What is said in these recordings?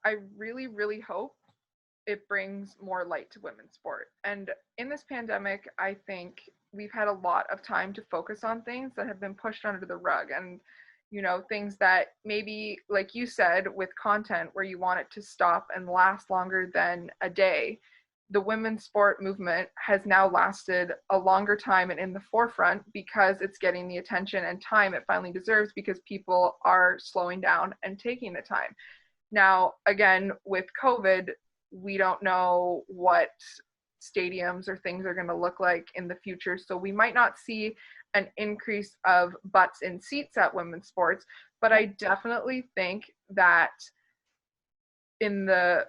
I really, really hope it brings more light to women's sport. And in this pandemic, I think we've had a lot of time to focus on things that have been pushed under the rug, and things that maybe, like you said, with content where you want it to stop and last longer than a day. The women's sport movement has now lasted a longer time and in the forefront because it's getting the attention and time it finally deserves, because people are slowing down and taking the time. Now, again, with COVID, we don't know what stadiums or things are going to look like in the future. So we might not see an increase of butts in seats at women's sports, but I definitely think that in the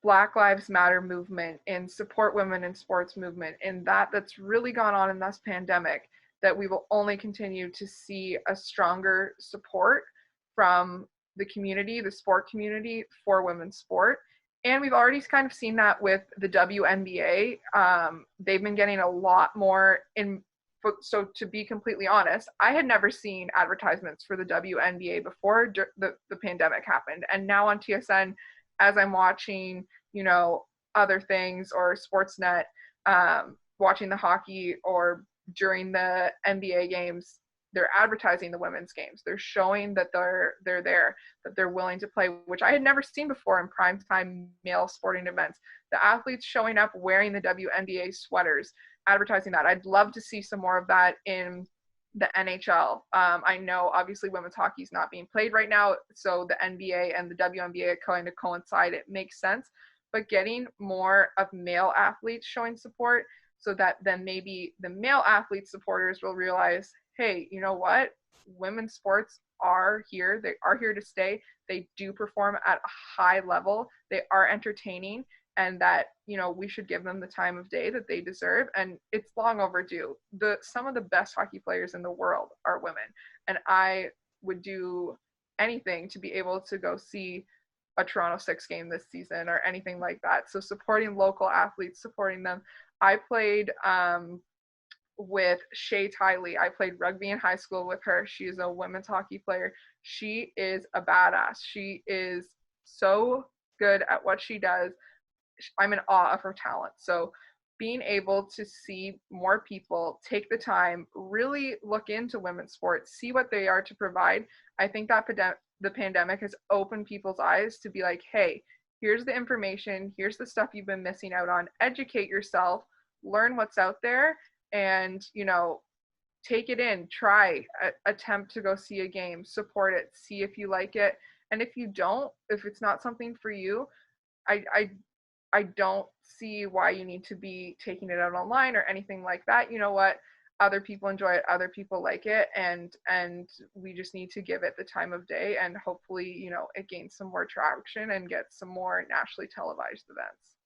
Black Lives Matter movement, in support women in sports movement, in that's really gone on in this pandemic, that we will only continue to see a stronger support from the community, the sport community, for women's sport. And we've already kind of seen that with the WNBA. They've been getting a lot more in. So to be completely honest, I had never seen advertisements for the WNBA before the pandemic happened. And now on TSN, as I'm watching, other things, or Sportsnet, watching the hockey, or during the NBA games, they're advertising the women's games. They're showing that they're there, that they're willing to play, which I had never seen before in primetime male sporting events. The athletes showing up wearing the WNBA sweaters, advertising that. I'd love to see some more of that in the NHL. I know obviously women's hockey is not being played right now, so the NBA and the WNBA kind of coincide. It makes sense, but getting more of male athletes showing support, so that then maybe the male athlete supporters will realize, hey, you know what? Women's sports are here. They are here to stay. They do perform at a high level. They are entertaining, and that, we should give them the time of day that they deserve. And it's long overdue. Some of the best hockey players in the world are women. And I would do anything to be able to go see a Toronto Six game this season or anything like that. So supporting local athletes, supporting them. I played with Shay Tiley. I played rugby in high school with her. She is a women's hockey player. She is a badass. She is so good at what she does. I'm in awe of her talent. So being able to see more people take the time, really look into women's sports, see what they are to provide. I think that the pandemic has opened people's eyes to be like, hey, here's the information, here's the stuff you've been missing out on. Educate yourself, learn what's out there, and, take it in, try, attempt to go see a game, support it, see if you like it. And if you don't, if it's not something for you, I don't see why you need to be taking it out online or anything like that. You know what? Other people enjoy it, other people like it, and we just need to give it the time of day, and hopefully, it gains some more traction and gets some more nationally televised events.